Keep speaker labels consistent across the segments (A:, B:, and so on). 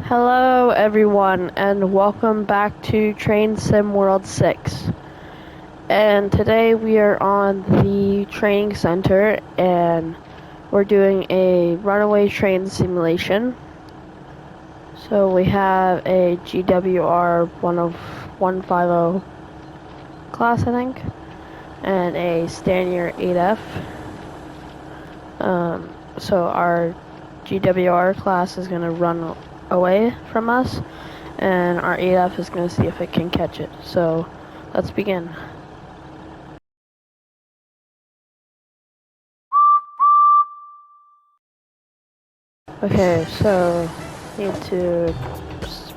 A: Hello everyone and welcome back to Train Sim World 6. And today we are on the training center and we're doing a runaway train simulation. So we have a GWR 150 class, I think, and a Stanier 8F. So our GWR class is going to run away from us, and our 8F is going to see if it can catch it. So let's begin. Okay, so need to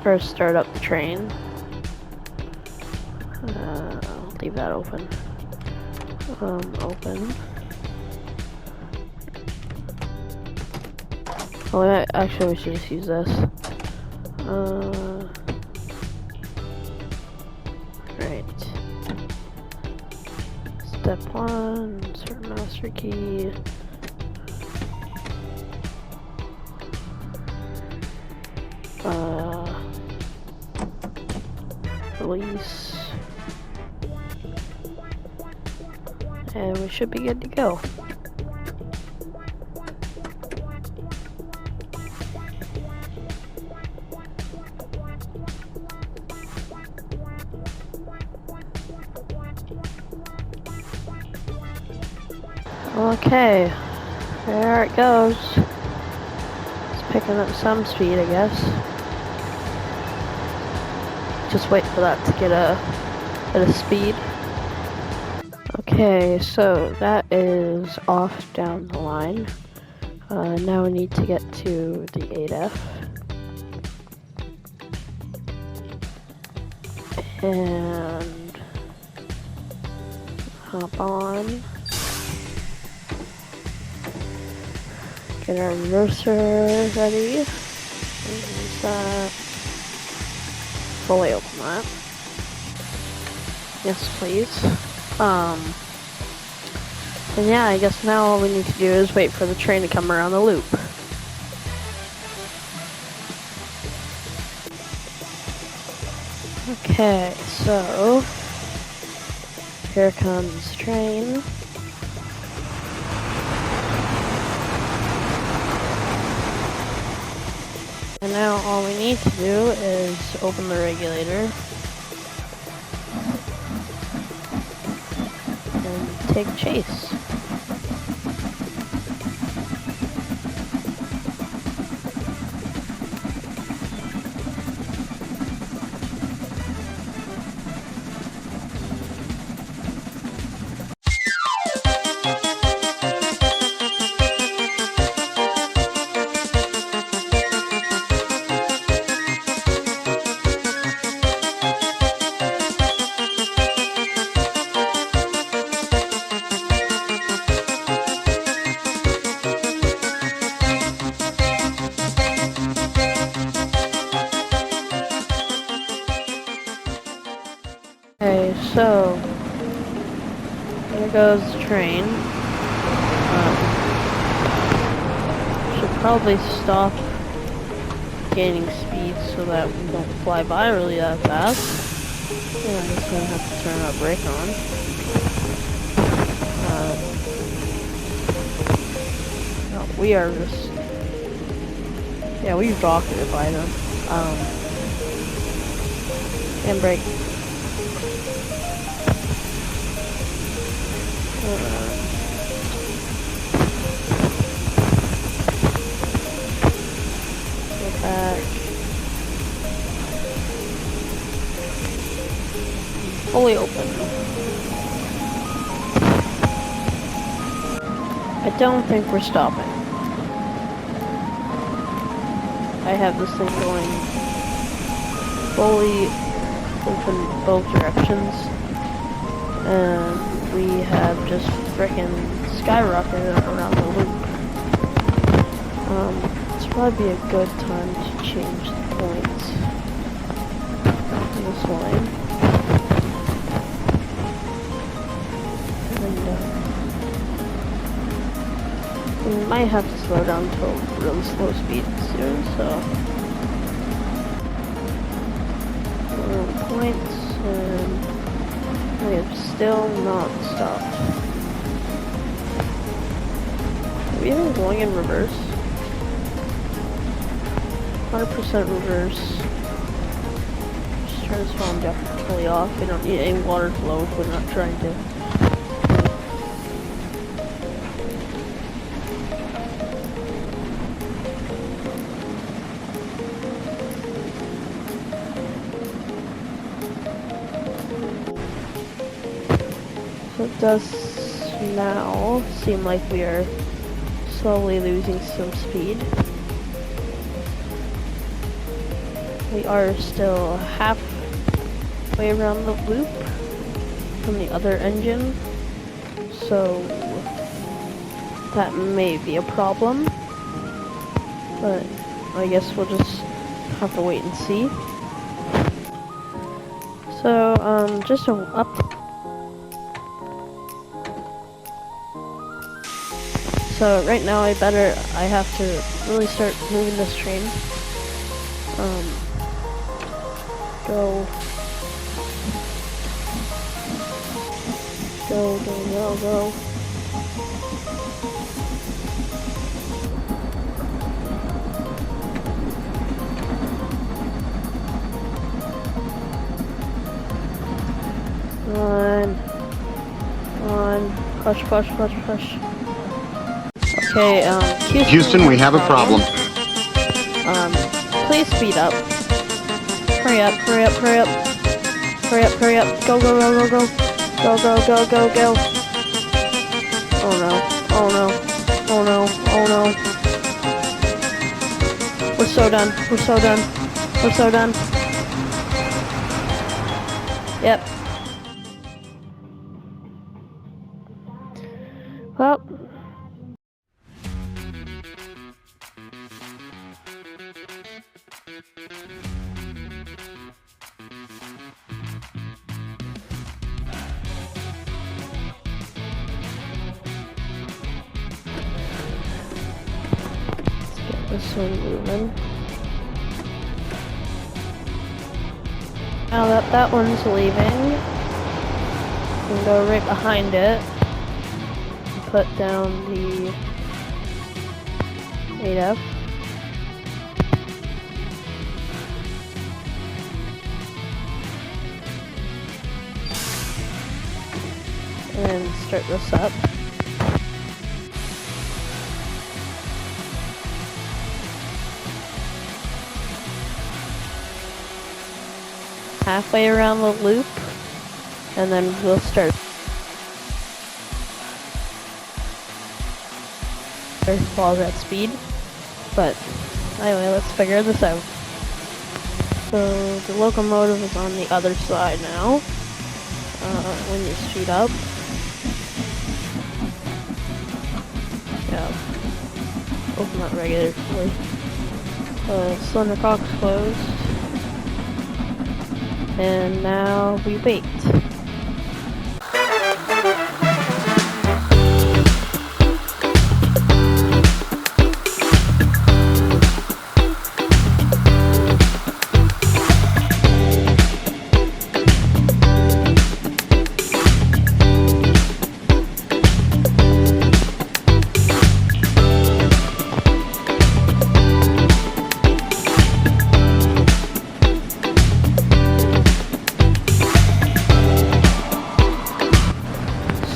A: first start up the train. Leave that open. Open. Oh, actually we should just use this. Right. Step 1, insert master key. Release. And we should be good to go. Okay, there it goes. It's picking up some speed, I guess. Just wait for that to get a bit of speed. Okay, so that is off down the line. Now we need to get to the 8F. And hop on. Get our reverser ready. Use that. Fully open that. Yes, please. And yeah, I guess now all we need to do is wait for the train to come around the loop. Okay, so here comes the train. And now all we need to do is open the regulator and take chase. Okay, so here goes the train. Should probably stop gaining speed so that we don't fly by really that fast. Yeah, I'm just gonna have to turn our brake on. No, we are just, yeah, we rocketed by them. And brake. Go back. Fully open. I don't think we're stopping. I have this thing going fully open both directions. And we have just frickin' skyrocketed around the loop. It's probably a good time to change the points in this line. And we might have to slow down to a really slow speed soon, so points, and we have still not stopped. Are we even going in reverse? 100% reverse. Just turn this phone definitely off. We don't need any water flow if we're not trying to. So it does now seem like we are slowly losing some speed. We are still halfway around the loop from the other engine, so that may be a problem, but I guess we'll just have to wait and see. So, just up. So right now I have to really start moving this train. Go. Go, go, go, go. On. Push, push, push, push. Okay,
B: Houston, we have a problem.
A: Please speed up. Hurry up, hurry up, hurry up. Hurry up, hurry up. Go, go, go, go, go. Go, go, go, go, go. Oh no, oh no, oh no, oh no. We're so done, we're so done, we're so done. Yep. Well. This one moving. Now that one's leaving, we can go right behind it and put down the 8F. And start this up. Halfway around the loop, and then we'll start. Falls at speed, but anyway, let's figure this out. So the locomotive is on the other side now. When you speed up, yeah, open that regularly. Cylinder cock's closed. And now we wait.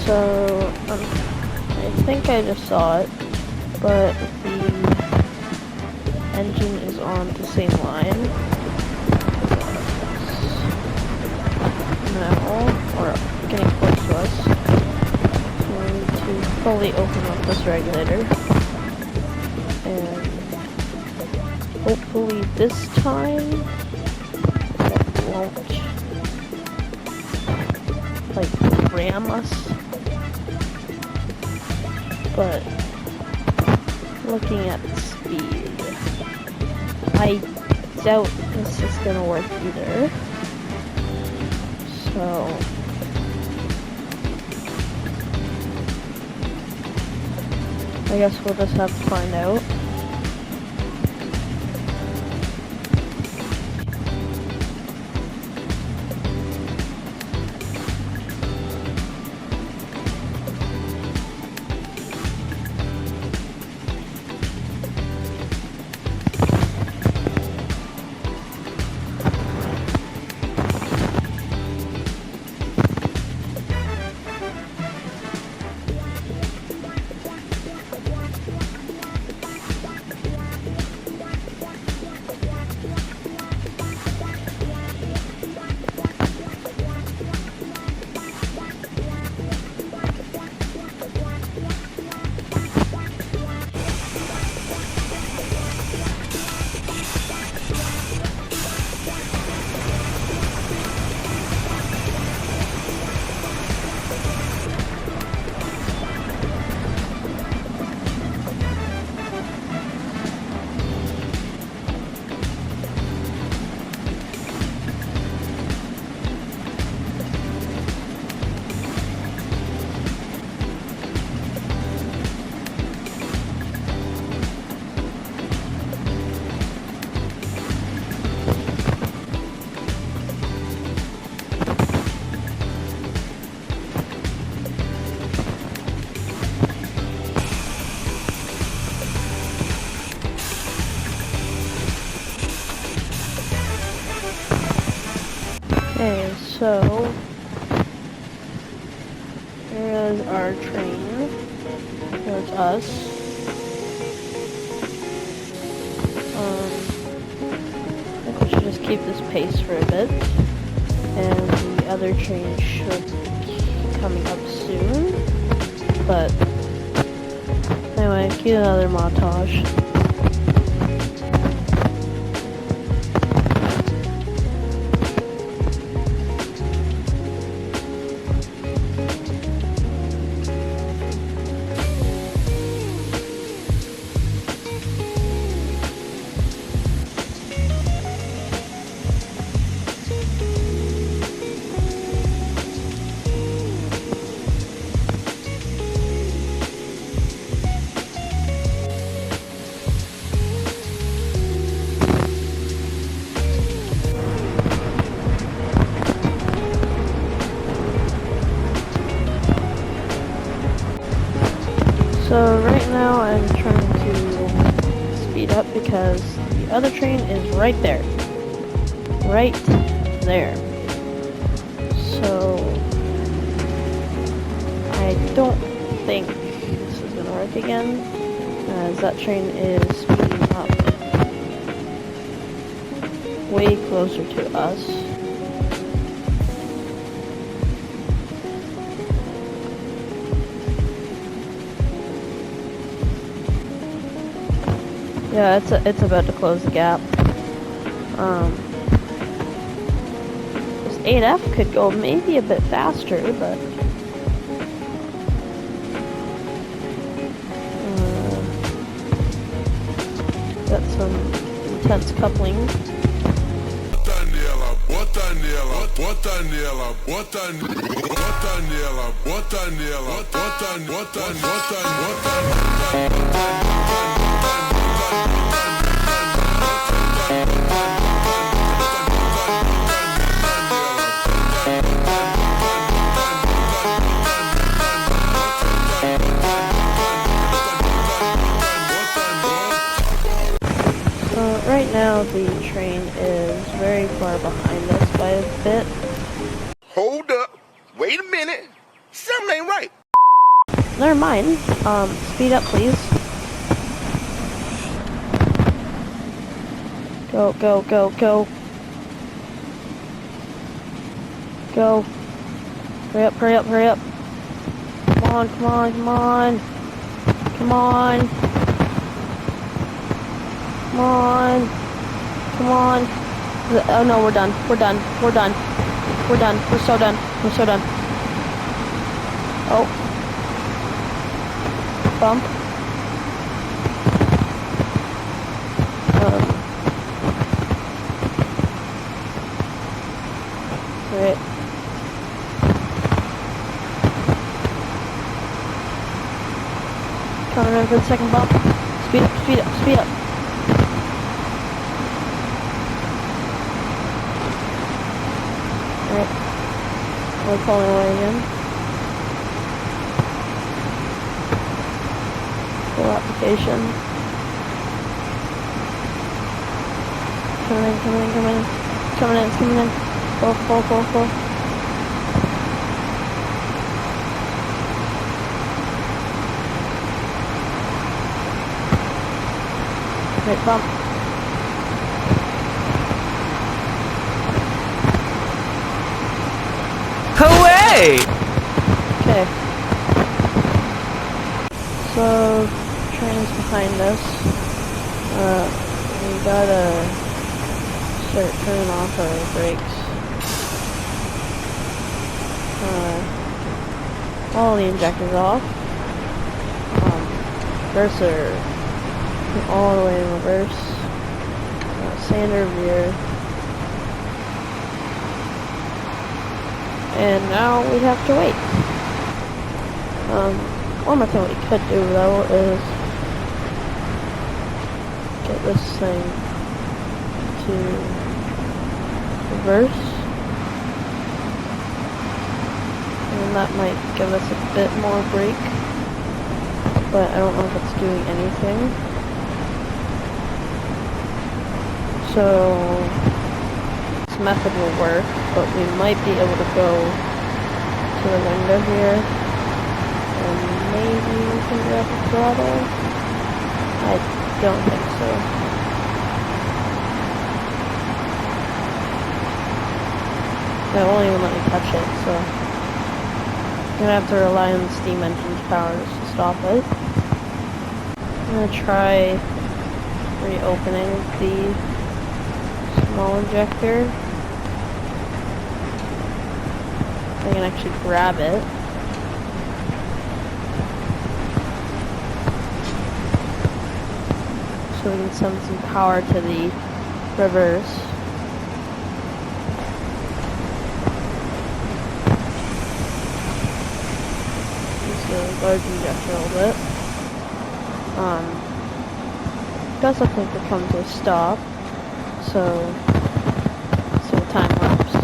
A: So, I think I just saw it, but the engine is on the same line now, or getting close to us. So we need to fully open up this regulator, and hopefully this time it won't like ram us. But looking at the speed, I doubt this is gonna work either. So I guess we'll just have to find out. So, here is our train. Here's us. I think we should just keep this pace for a bit. And the other train should be coming up soon. But, anyway, cue another montage. So right now I'm trying to speed up because the other train is right there. Right there. So I don't think this is gonna work again, as that train is speeding up way closer to us. Yeah, it's about to close the gap. This 8F could go maybe a bit faster, but got some intense coupling. Right now the train is very far behind us by a bit.
C: Hold up. Wait a minute. Something ain't right.
A: Never mind. Speed up, please. Go, go, go, go. Go. Hurry up, hurry up, hurry up. Come on, come on, come on. Come on. Come on. Come on. Oh no, we're done. We're done. We're done. We're done. We're so done. We're so done. Oh. Bump. Right. Coming in for the second bump. Speed up, speed up, speed up. Alright. We're pulling away again. Full application. Coming in, coming in, coming in. Coming in, it's coming in. Full, full, full, full. Right, bump.
D: Hooray!
A: Okay. So, train is behind us. We gotta start turning off our brakes. All the injectors off. Reverser all the way in reverse. Sander rear. And now we have to wait. One more thing we could do though is get this thing to reverse. And that might give us a bit more brake. But I don't know if it's doing anything. So this method will work, but we might be able to go to the window here, and maybe we can grab the throttle. I don't think so. It won't even let me touch it, so I'm gonna have to rely on the steam engine's power just to stop it. I'm gonna try reopening the small injector. I can actually grab it. So we can send some power to the reverse. Use the large injector a little bit. Does look like we're coming to a stop. So time lapse.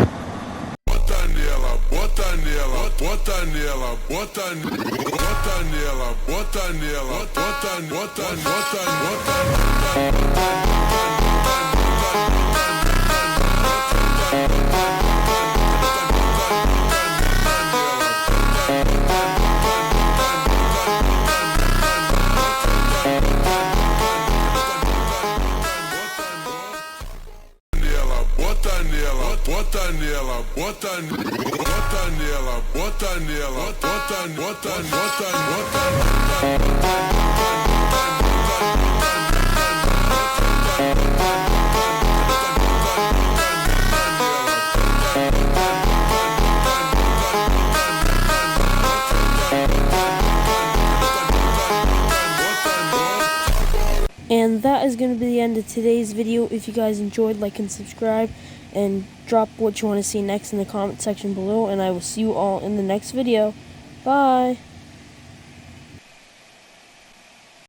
A: And that is going to be the end of today's video. If you guys enjoyed, like and subscribe, and drop what you want to see next in the comment section below, and I will see you all in the next video. Bye!